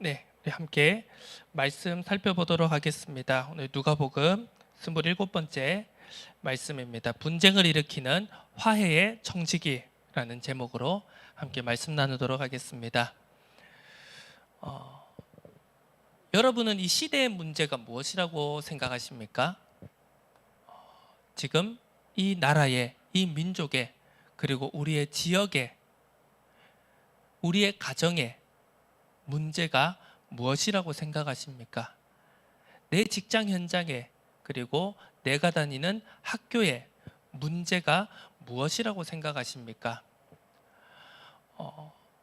네, 우리 함께 말씀 살펴보도록 하겠습니다. 오늘 누가복음 27번째 말씀입니다. 분쟁을 일으키는 화해의 청지기라는 제목으로 함께 말씀 나누도록 하겠습니다. 여러분은 이 시대의 문제가 무엇이라고 생각하십니까? 지금 이 나라의, 이 민족의, 그리고 우리의 지역의, 우리의 가정의 문제가 무엇이라고 생각하십니까? 내 직장 현장에, 그리고 내가 다니는 학교에 문제가 무엇이라고 생각하십니까?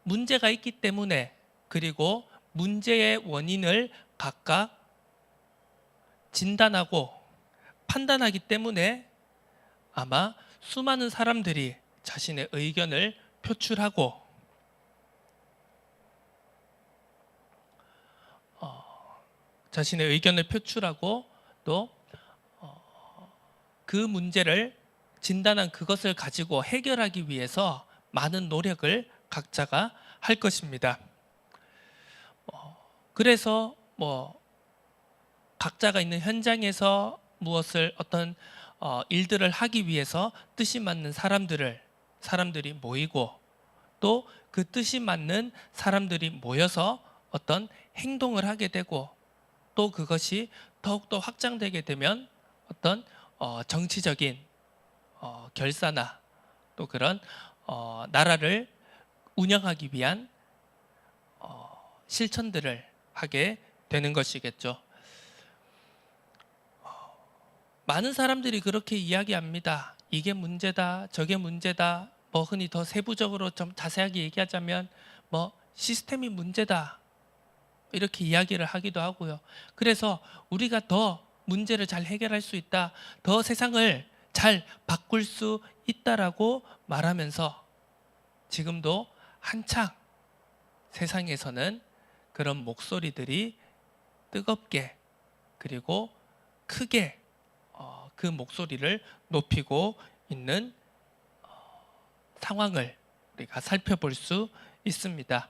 문제가 있기 때문에, 그리고 문제의 원인을 각각 진단하고 판단하기 때문에 아마 수많은 사람들이 자신의 의견을 표출하고 또 그 문제를 진단한 그것을 가지고 해결하기 위해서 많은 노력을 각자가 할 것입니다. 그래서 각자가 있는 현장에서 무엇을 어떤 일들을 하기 위해서 뜻이 맞는 사람들이 모이고, 또 그 뜻이 맞는 사람들이 모여서 어떤 행동을 하게 되고, 또 그것이 더욱더 확장되게 되면 어떤 정치적인 결사나 또 그런 나라를 운영하기 위한 실천들을 하게 되는 것이겠죠. 많은 사람들이 그렇게 이야기합니다. 이게 문제다, 저게 문제다. 흔히 더 세부적으로 좀 자세하게 얘기하자면 시스템이 문제다, 이렇게 이야기를 하기도 하고요. 그래서 우리가 더 문제를 잘 해결할 수 있다, 더 세상을 잘 바꿀 수 있다라고 말하면서 지금도 한창 세상에서는 그런 목소리들이 뜨겁게, 그리고 크게 그 목소리를 높이고 있는 상황을 우리가 살펴볼 수 있습니다.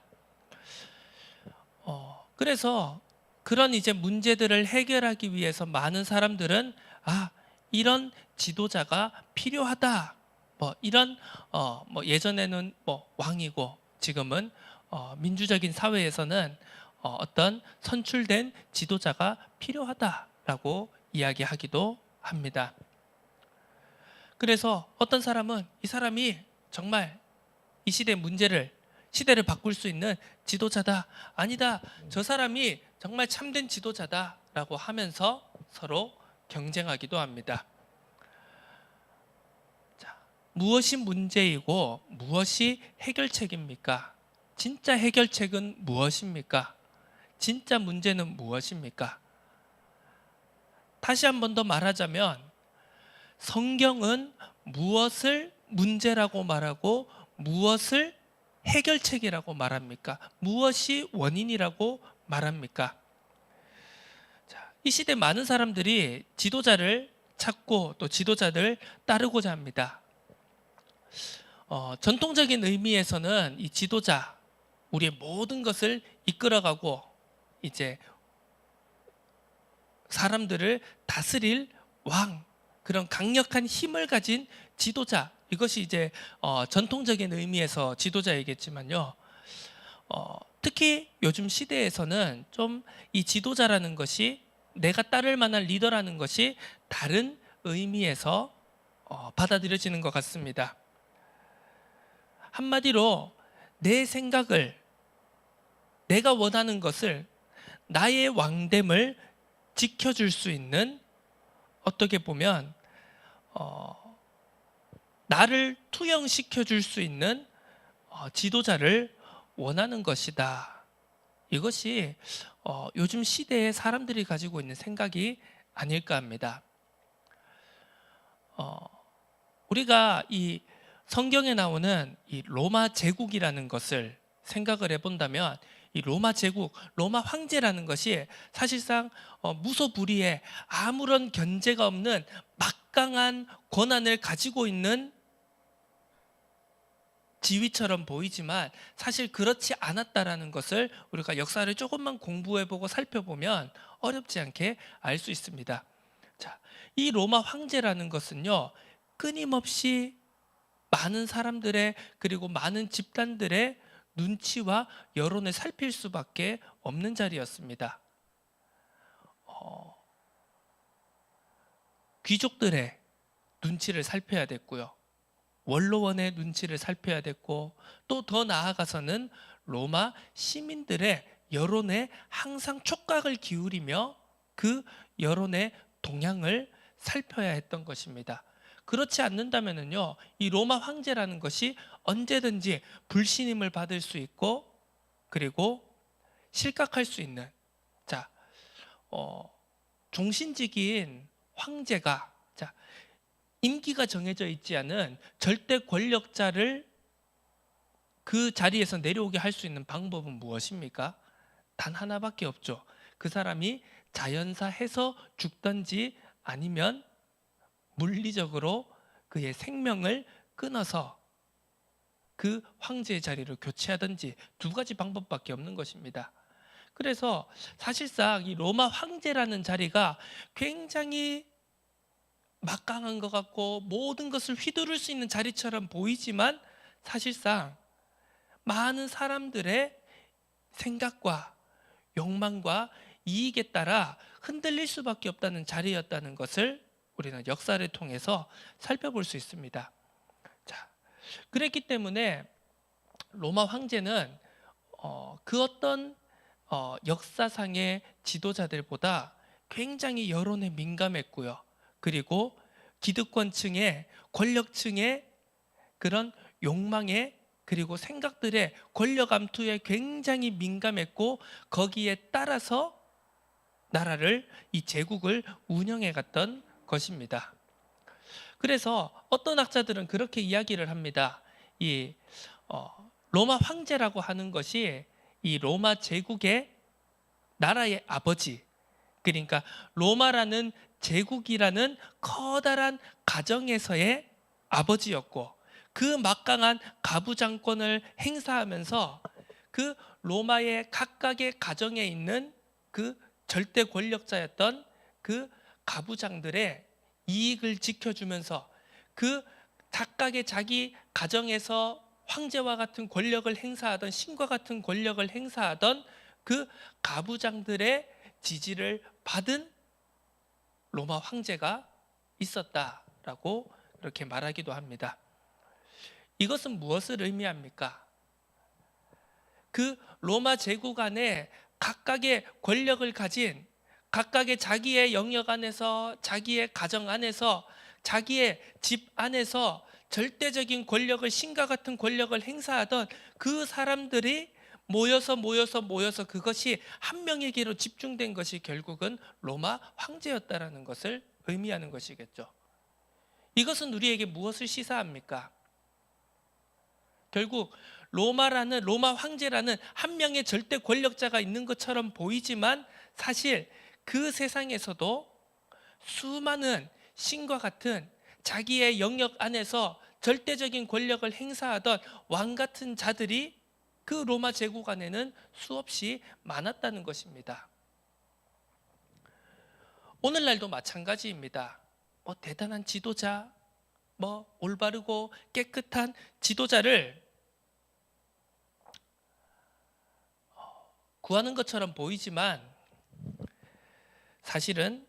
그래서 그런 이제 문제들을 해결하기 위해서 많은 사람들은 이런 지도자가 필요하다. 이런 예전에는 왕이고, 지금은 민주적인 사회에서는 어떤 선출된 지도자가 필요하다라고 이야기하기도 합니다. 그래서 어떤 사람은 이 사람이 정말 이 시대의 시대를 바꿀 수 있는 지도자다, 아니다, 저 사람이 정말 참된 지도자다라고 하면서 서로 경쟁하기도 합니다. 자, 무엇이 문제이고 무엇이 해결책입니까? 진짜 해결책은 무엇입니까? 진짜 문제는 무엇입니까? 다시 한 번 더 말하자면, 성경은 무엇을 문제라고 말하고 무엇을 해결책이라고 말합니까? 무엇이 원인이라고 말합니까? 자, 이 시대 많은 사람들이 지도자를 찾고 또 지도자를 따르고자 합니다. 전통적인 의미에서는 이 지도자, 우리의 모든 것을 이끌어가고 이제 사람들을 다스릴 왕, 그런 강력한 힘을 가진 지도자, 이것이 이제 전통적인 의미에서 지도자이겠지만요. 특히 요즘 시대에서는 좀 이 지도자라는 것이, 내가 따를 만한 리더라는 것이 다른 의미에서 받아들여지는 것 같습니다. 한마디로 내 생각을, 내가 원하는 것을, 나의 왕됨을 지켜줄 수 있는, 어떻게 보면 나를 투영시켜 줄 수 있는 지도자를 원하는 것이다. 이것이 요즘 시대의 사람들이 가지고 있는 생각이 아닐까 합니다. 우리가 이 성경에 나오는 이 로마 제국이라는 것을 생각을 해본다면, 이 로마 제국, 로마 황제라는 것이 사실상 무소불위의 아무런 견제가 없는 막강한 권한을 가지고 있는 지위처럼 보이지만 사실 그렇지 않았다라는 것을 우리가 역사를 조금만 공부해보고 살펴보면 어렵지 않게 알 수 있습니다. 자, 이 로마 황제라는 것은요, 끊임없이 많은 사람들의 그리고 많은 집단들의 눈치와 여론을 살필 수밖에 없는 자리였습니다. 귀족들의 눈치를 살펴야 됐고요. 원로원의 눈치를 살펴야 됐고, 또 더 나아가서는 로마 시민들의 여론에 항상 촉각을 기울이며 그 여론의 동향을 살펴야 했던 것입니다. 그렇지 않는다면요, 이 로마 황제라는 것이 언제든지 불신임을 받을 수 있고, 그리고 실각할 수 있는, 자, 종신직인 황제가, 자, 임기가 정해져 있지 않은 절대 권력자를 그 자리에서 내려오게 할 수 있는 방법은 무엇입니까? 단 하나밖에 없죠. 그 사람이 자연사해서 죽든지 아니면 물리적으로 그의 생명을 끊어서 그 황제의 자리를 교체하든지 두 가지 방법밖에 없는 것입니다. 그래서 사실상 이 로마 황제라는 자리가 굉장히 막강한 것 같고 모든 것을 휘두를 수 있는 자리처럼 보이지만 사실상 많은 사람들의 생각과 욕망과 이익에 따라 흔들릴 수밖에 없다는 자리였다는 것을 우리는 역사를 통해서 살펴볼 수 있습니다. 자, 그랬기 때문에 로마 황제는 그 어떤 역사상의 지도자들보다 굉장히 여론에 민감했고요. 그리고 기득권층의 권력층의 그런 욕망에 그리고 생각들의 권력 암투에 굉장히 민감했고 거기에 따라서 나라를 이 제국을 운영해 갔던 것입니다. 그래서 어떤 학자들은 그렇게 이야기를 합니다. 이 로마 황제라고 하는 것이 이 로마 제국의 나라의 아버지, 그러니까 로마라는 제국이라는 커다란 가정에서의 아버지였고 그 막강한 가부장권을 행사하면서 그 로마의 각각의 가정에 있는 그 절대 권력자였던 그 가부장들의 이익을 지켜주면서 그 각각의 자기 가정에서 황제와 같은 권력을 행사하던 신과 같은 권력을 행사하던 그 가부장들의 지지를 받은 로마 황제가 있었다라고 그렇게 말하기도 합니다. 이것은 무엇을 의미합니까? 그 로마 제국 안에 각각의 권력을 가진 각각의 자기의 영역 안에서 자기의 가정 안에서 자기의 집 안에서 절대적인 권력을 신과 같은 권력을 행사하던 그 사람들이 모여서 그것이 한 명에게로 집중된 것이 결국은 로마 황제였다라는 것을 의미하는 것이겠죠. 이것은 우리에게 무엇을 시사합니까? 결국 로마 황제라는 한 명의 절대 권력자가 있는 것처럼 보이지만 사실 그 세상에서도 수많은 신과 같은 자기의 영역 안에서 절대적인 권력을 행사하던 왕 같은 자들이 그 로마 제국 안에는 수없이 많았다는 것입니다. 오늘날도 마찬가지입니다. 대단한 지도자, 올바르고 깨끗한 지도자를 구하는 것처럼 보이지만 사실은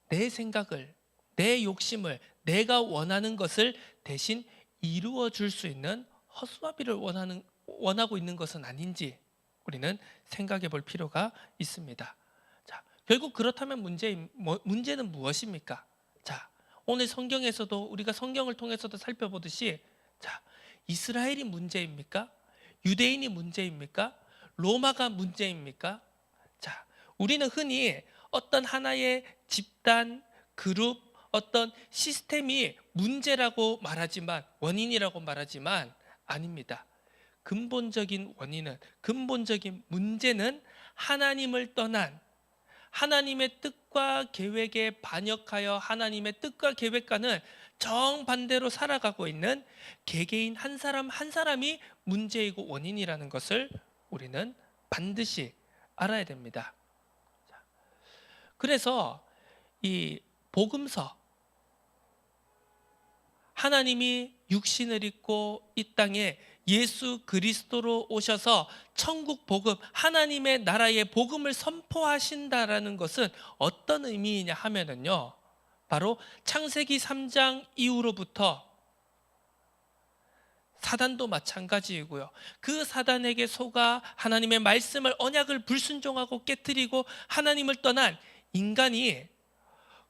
내 생각을, 내 욕심을, 내가 원하는 것을 대신 이루어 줄 수 있는 허수아비를 원하고 있는 것은 아닌지 우리는 생각해 볼 필요가 있습니다. 자, 결국 그렇다면 문제는 무엇입니까? 자, 오늘 성경에서도 우리가 성경을 통해서도 살펴보듯이 자, 이스라엘이 문제입니까? 유대인이 문제입니까? 로마가 문제입니까? 자, 우리는 흔히 어떤 하나의 집단, 그룹, 어떤 시스템이 문제라고 말하지만 원인이라고 말하지만 아닙니다. 근본적인 문제는 하나님을 떠난 하나님의 뜻과 계획에 반역하여 하나님의 뜻과 계획과는 정반대로 살아가고 있는 개개인 한 사람 한 사람이 문제이고 원인이라는 것을 우리는 반드시 알아야 됩니다. 그래서 이 복음서, 하나님이 육신을 입고 이 땅에 예수 그리스도로 오셔서 천국 복음, 하나님의 나라의 복음을 선포하신다라는 것은 어떤 의미이냐 하면은요, 바로 창세기 3장 이후로부터 사단도 마찬가지이고요, 그 사단에게 속아 하나님의 말씀을, 언약을 불순종하고 깨뜨리고 하나님을 떠난 인간이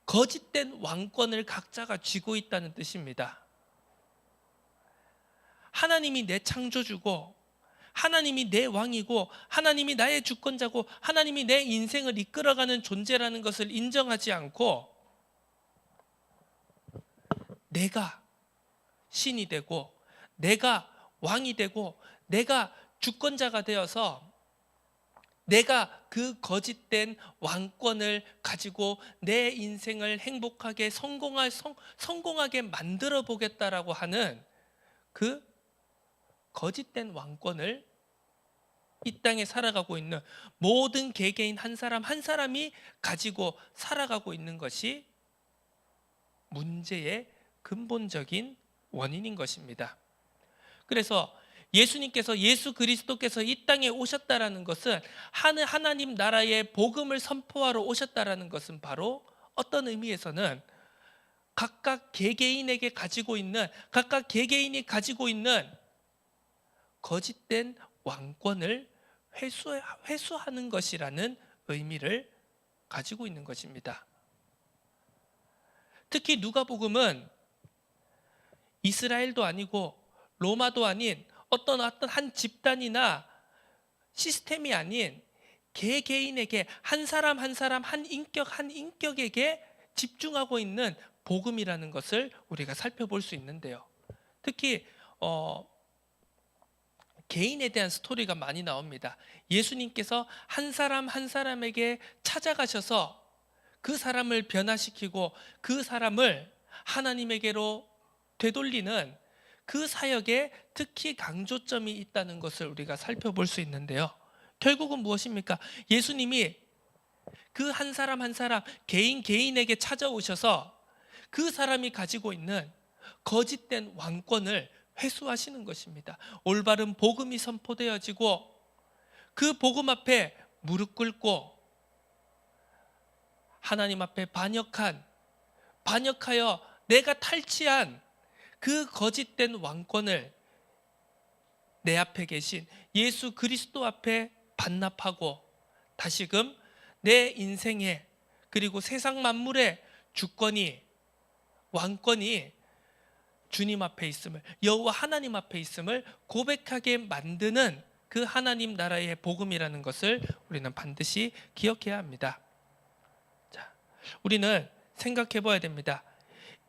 거짓된 왕권을 각자가 쥐고 있다는 뜻입니다. 하나님이 내 창조주고, 하나님이 내 왕이고, 하나님이 나의 주권자고, 하나님이 내 인생을 이끌어가는 존재라는 것을 인정하지 않고 내가 신이 되고, 내가 왕이 되고, 내가 주권자가 되어서 내가 그 거짓된 왕권을 가지고 내 인생을 행복하게 성공하게 만들어 보겠다라고 하는 그 거짓된 왕권을 이 땅에 살아가고 있는 모든 개개인 한 사람 한 사람이 가지고 살아가고 있는 것이 문제의 근본적인 원인인 것입니다. 그래서 예수님께서, 예수 그리스도께서 이 땅에 오셨다라는 것은, 하나님 나라의 복음을 선포하러 오셨다라는 것은 바로 어떤 의미에서는 각각 개개인이 가지고 있는 거짓된 왕권을 회수하는 것이라는 의미를 가지고 있는 것입니다. 특히 누가복음은 이스라엘도 아니고 로마도 아닌 어떤 한 집단이나 시스템이 아닌 개개인에게, 한 사람 한 사람, 한 인격에게 집중하고 있는 복음이라는 것을 우리가 살펴볼 수 있는데요. 특히 개인에 대한 스토리가 많이 나옵니다. 예수님께서 한 사람 한 사람에게 찾아가셔서 그 사람을 변화시키고 그 사람을 하나님에게로 되돌리는 그 사역에 특히 강조점이 있다는 것을 우리가 살펴볼 수 있는데요. 결국은 무엇입니까? 예수님이 그 한 사람 한 사람, 개인에게 찾아오셔서 그 사람이 가지고 있는 거짓된 왕권을 회수하시는 것입니다. 올바른 복음이 선포되어지고 그 복음 앞에 무릎 꿇고 하나님 앞에 반역하여 내가 탈취한 그 거짓된 왕권을 내 앞에 계신 예수 그리스도 앞에 반납하고 다시금 내 인생에, 그리고 세상 만물의 주권이, 왕권이 주님 앞에 있음을, 여호와 하나님 앞에 있음을 고백하게 만드는 그 하나님 나라의 복음이라는 것을 우리는 반드시 기억해야 합니다. 자, 우리는 생각해 봐야 됩니다.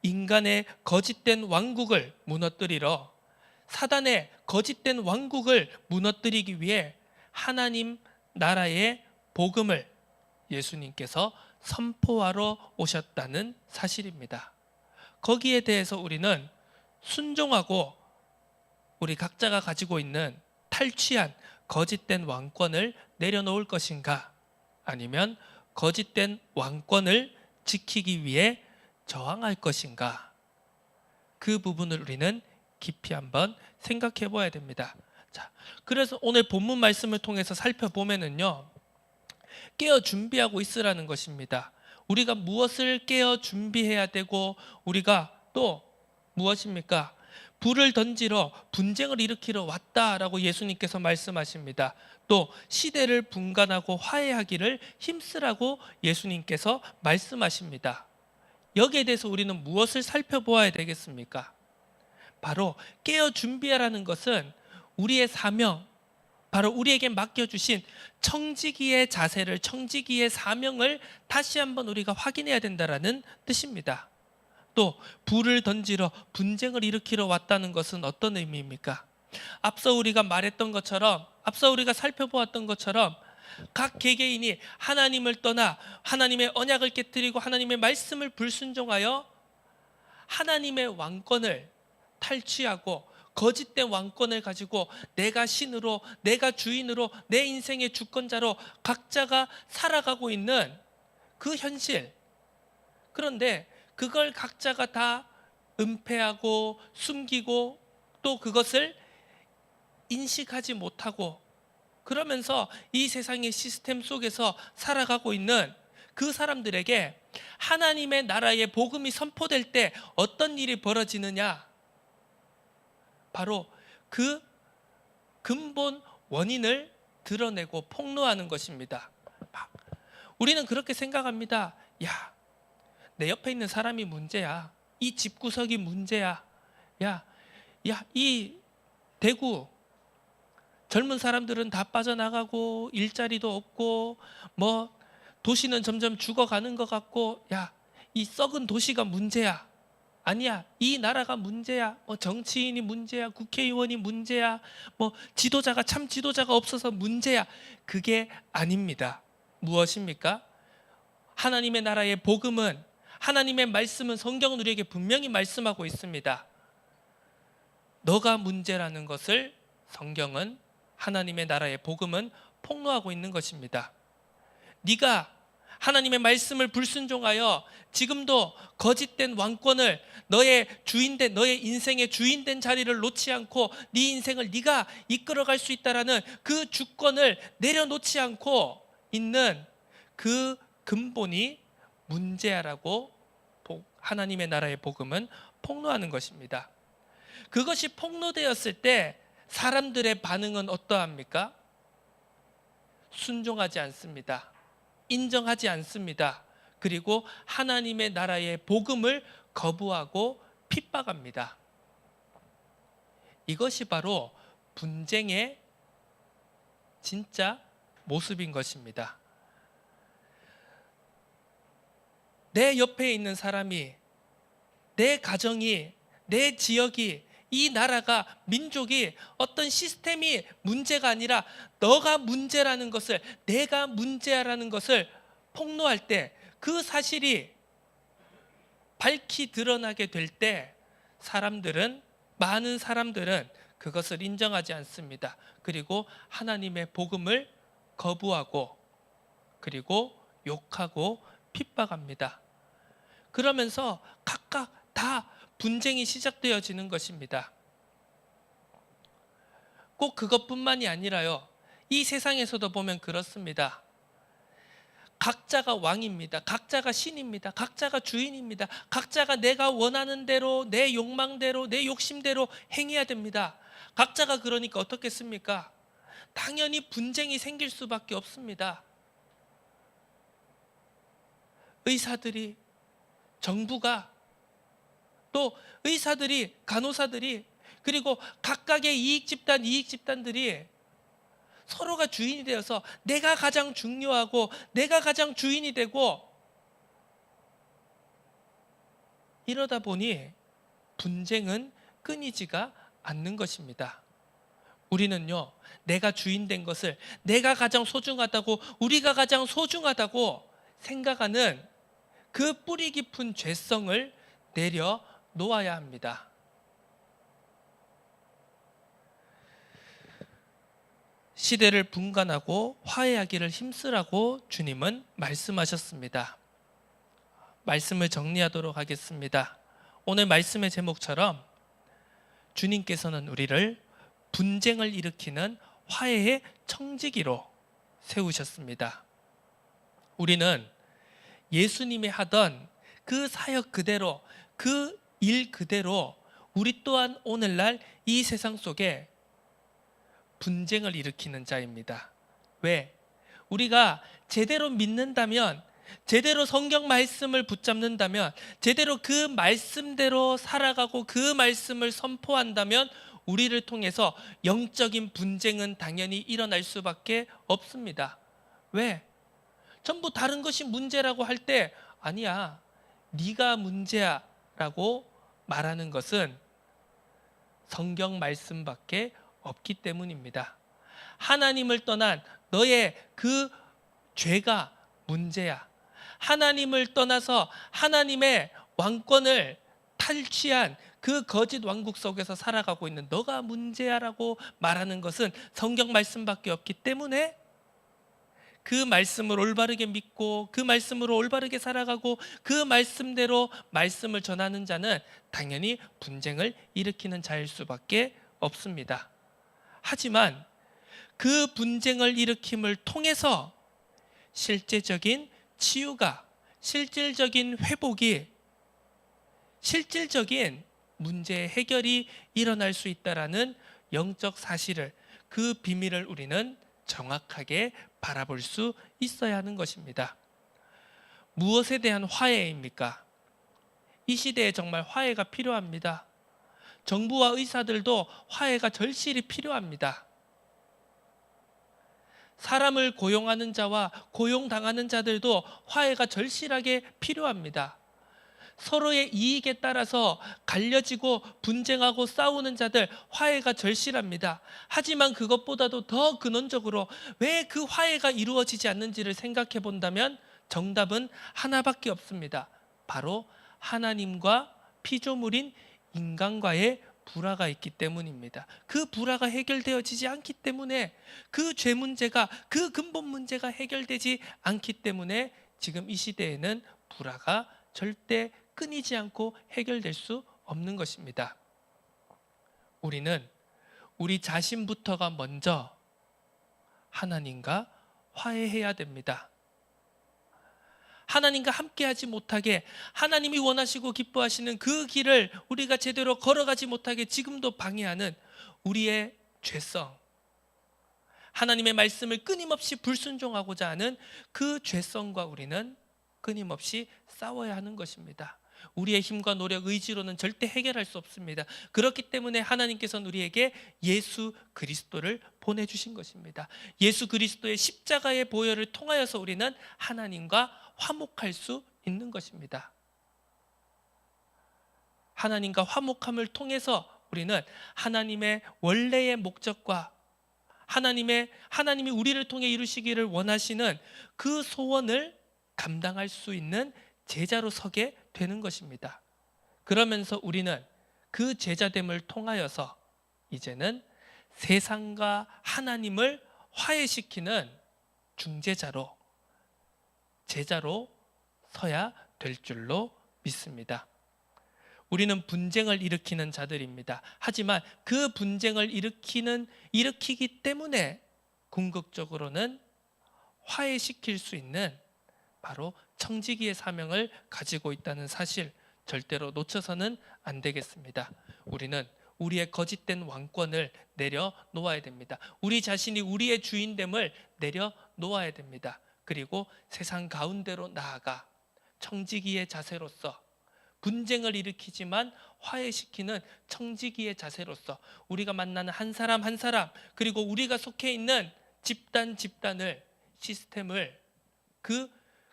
인간의 거짓된 왕국을 무너뜨리러, 사단의 거짓된 왕국을 무너뜨리기 위해 하나님 나라의 복음을 예수님께서 선포하러 오셨다는 사실입니다. 거기에 대해서 우리는 순종하고 우리 각자가 가지고 있는 탈취한 거짓된 왕권을 내려놓을 것인가, 아니면 거짓된 왕권을 지키기 위해 저항할 것인가, 그 부분을 우리는 깊이 한번 생각해 봐야 됩니다. 자, 그래서 오늘 본문 말씀을 통해서 살펴보면은요, 깨어 준비하고 있으라는 것입니다. 우리가 무엇을 깨어 준비해야 되고, 우리가 또 무엇입니까? 불을 던지러, 분쟁을 일으키러 왔다라고 예수님께서 말씀하십니다. 또 시대를 분간하고 화해하기를 힘쓰라고 예수님께서 말씀하십니다. 여기에 대해서 우리는 무엇을 살펴보아야 되겠습니까? 바로 깨어 준비하라는 것은 우리의 사명, 바로 우리에게 맡겨주신 청지기의 자세를, 청지기의 사명을 다시 한번 우리가 확인해야 된다는 뜻입니다. 또 불을 던지러, 분쟁을 일으키러 왔다는 것은 어떤 의미입니까? 앞서 우리가 말했던 것처럼, 앞서 우리가 살펴보았던 것처럼 각 개개인이 하나님을 떠나 하나님의 언약을 깨뜨리고 하나님의 말씀을 불순종하여 하나님의 왕권을 탈취하고 거짓된 왕권을 가지고 내가 신으로, 내가 주인으로, 내 인생의 주권자로 각자가 살아가고 있는 그 현실. 그런데 그걸 각자가 다 은폐하고 숨기고 또 그것을 인식하지 못하고 그러면서 이 세상의 시스템 속에서 살아가고 있는 그 사람들에게 하나님의 나라의 복음이 선포될 때 어떤 일이 벌어지느냐? 바로 그 근본 원인을 드러내고 폭로하는 것입니다. 우리는 그렇게 생각합니다. 야, 내 옆에 있는 사람이 문제야. 이 집구석이 문제야. 야, 이 대구 젊은 사람들은 다 빠져나가고 일자리도 없고 뭐 도시는 점점 죽어가는 것 같고 야, 이 썩은 도시가 문제야. 아니야, 이 나라가 문제야. 뭐 정치인이 문제야. 국회의원이 문제야. 뭐 지도자가 참 지도자가 없어서 문제야. 그게 아닙니다. 무엇입니까? 하나님의 나라의 복음은, 하나님의 말씀은, 성경은 우리에게 분명히 말씀하고 있습니다. 너가 문제라는 것을 성경은, 하나님의 나라의 복음은 폭로하고 있는 것입니다. 네가 하나님의 말씀을 불순종하여 지금도 거짓된 왕권을, 너의 주인된, 너의 인생의 주인된 자리를 놓지 않고 네 인생을 네가 이끌어갈 수 있다라는 그 주권을 내려놓지 않고 있는 그 근본이 문제야라고 하나님의 나라의 복음은 폭로하는 것입니다. 그것이 폭로되었을 때 사람들의 반응은 어떠합니까? 순종하지 않습니다. 인정하지 않습니다. 그리고 하나님의 나라의 복음을 거부하고 핍박합니다. 이것이 바로 분쟁의 진짜 모습인 것입니다. 내 옆에 있는 사람이, 내 가정이, 내 지역이, 이 나라가, 민족이, 어떤 시스템이 문제가 아니라 너가 문제라는 것을, 내가 문제라는 것을 폭로할 때, 그 사실이 밝히 드러나게 될 때 많은 사람들은 그것을 인정하지 않습니다. 그리고 하나님의 복음을 거부하고 그리고 욕하고 핍박합니다. 그러면서 각각 다 분쟁이 시작되어지는 것입니다. 꼭 그것뿐만이 아니라요. 이 세상에서도 보면 그렇습니다. 각자가 왕입니다. 각자가 신입니다. 각자가 주인입니다. 각자가 내가 원하는 대로, 내 욕망대로, 내 욕심대로 행해야 됩니다. 각자가 그러니까 어떻겠습니까? 당연히 분쟁이 생길 수밖에 없습니다. 의사들이, 정부가, 또 의사들이, 간호사들이, 그리고 각각의 이익 집단들이 서로가 주인이 되어서 내가 가장 중요하고 내가 가장 주인이 되고 이러다 보니 분쟁은 끊이지가 않는 것입니다. 우리는요, 내가 주인 된 것을, 내가 가장 소중하다고, 우리가 가장 소중하다고 생각하는 그 뿌리 깊은 죄성을 내려놓아야 합니다. 시대를 분간하고 화해하기를 힘쓰라고 주님은 말씀하셨습니다. 말씀을 정리하도록 하겠습니다. 오늘 말씀의 제목처럼 주님께서는 우리를 분쟁을 일으키는 화해의 청지기로 세우셨습니다. 우리는 예수님이 하던 그 사역 그대로, 그 일 그대로 우리 또한 오늘날 이 세상 속에 분쟁을 일으키는 자입니다. 왜? 우리가 제대로 믿는다면, 제대로 성경 말씀을 붙잡는다면, 제대로 그 말씀대로 살아가고 그 말씀을 선포한다면 우리를 통해서 영적인 분쟁은 당연히 일어날 수밖에 없습니다. 왜? 전부 다른 것이 문제라고 할 때 아니야, 네가 문제야 라고 말하는 것은 성경 말씀밖에 없기 때문입니다. 하나님을 떠난 너의 그 죄가 문제야. 하나님을 떠나서 하나님의 왕권을 탈취한 그 거짓 왕국 속에서 살아가고 있는 너가 문제야라고 말하는 것은 성경 말씀밖에 없기 때문에 그 말씀을 올바르게 믿고 그 말씀으로 올바르게 살아가고 그 말씀대로 말씀을 전하는 자는 당연히 분쟁을 일으키는 자일 수밖에 없습니다. 하지만 그 분쟁을 일으킴을 통해서 실제적인 치유가, 실질적인 회복이, 실질적인 문제 해결이 일어날 수 있다라는 영적 사실을, 그 비밀을 우리는 정확하게 바라볼 수 있어야 하는 것입니다. 무엇에 대한 화해입니까? 이 시대에 정말 화해가 필요합니다. 정부와 의사들도 화해가 절실히 필요합니다. 사람을 고용하는 자와 고용당하는 자들도 화해가 절실하게 필요합니다. 서로의 이익에 따라서 갈려지고 분쟁하고 싸우는 자들, 화해가 절실합니다. 하지만 그것보다도 더 근원적으로 왜 그 화해가 이루어지지 않는지를 생각해 본다면 정답은 하나밖에 없습니다. 바로 하나님과 피조물인 인간과의 불화가 있기 때문입니다. 그 불화가 해결되어지지 않기 때문에, 그 죄 문제가, 그 근본 문제가 해결되지 않기 때문에 지금 이 시대에는 불화가 절대 끊이지 않고 해결될 수 없는 것입니다. 우리는 우리 자신부터가 먼저 하나님과 화해해야 됩니다. 하나님과 함께하지 못하게, 하나님이 원하시고 기뻐하시는 그 길을 우리가 제대로 걸어가지 못하게 지금도 방해하는 우리의 죄성, 하나님의 말씀을 끊임없이 불순종하고자 하는 그 죄성과 우리는 끊임없이 싸워야 하는 것입니다. 우리의 힘과 노력, 의지로는 절대 해결할 수 없습니다. 그렇기 때문에 하나님께서는 우리에게 예수 그리스도를 보내주신 것입니다. 예수 그리스도의 십자가의 보혈을 통하여서 우리는 하나님과 화목할 수 있는 것입니다. 하나님과 화목함을 통해서 우리는 하나님의 원래의 목적과 하나님이 우리를 통해 이루시기를 원하시는 그 소원을 감당할 수 있는 제자로 서게 되는 것입니다. 그러면서 우리는 그 제자됨을 통하여서 이제는 세상과 하나님을 화해시키는 중재자로, 제자로 서야 될 줄로 믿습니다. 우리는 분쟁을 일으키는 자들입니다. 하지만 그 분쟁을 일으키기 때문에 궁극적으로는 화해시킬 수 있는 바로 청지기의 사명을 가지고 있다는 사실, 절대로 놓쳐서는 안 되겠습니다. 우리는 우리의 거짓된 왕권을 내려놓아야 됩니다. 우리 자신이 우리의 주인됨을 내려놓아야 됩니다. 그리고 세상 가운데로 나아가 청지기의 자세로서, 분쟁을 일으키지만 화해시키는 청지기의 자세로서 우리가 만나는 한 사람 한 사람, 그리고 우리가 속해 있는 집단을, 시스템을,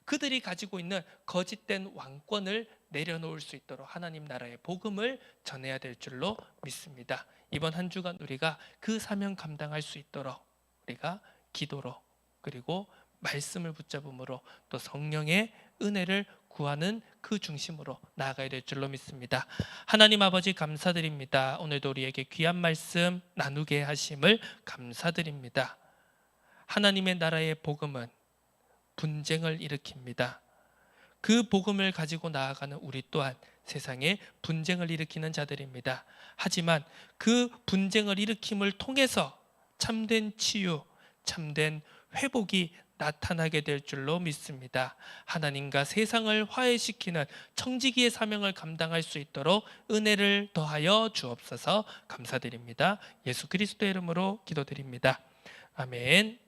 그들이 가지고 있는 거짓된 왕권을 내려놓을 수 있도록 하나님 나라의 복음을 전해야 될 줄로 믿습니다. 이번 한 주간 우리가 그 사명 감당할 수 있도록 우리가 기도로, 그리고 말씀을 붙잡음으로, 또 성령의 은혜를 구하는 그 중심으로 나아가야 될 줄로 믿습니다. 하나님 아버지 감사드립니다. 오늘도 우리에게 귀한 말씀 나누게 하심을 감사드립니다. 하나님의 나라의 복음은 분쟁을 일으킵니다. 그 복음을 가지고 나아가는 우리 또한 세상에 분쟁을 일으키는 자들입니다. 하지만 그 분쟁을 일으킴을 통해서 참된 치유, 참된 회복이 나타나게 될 줄로 믿습니다. 하나님과 세상을 화해시키는 청지기의 사명을 감당할 수 있도록 은혜를 더하여 주옵소서. 감사드립니다. 예수 그리스도의 이름으로 기도드립니다. 아멘.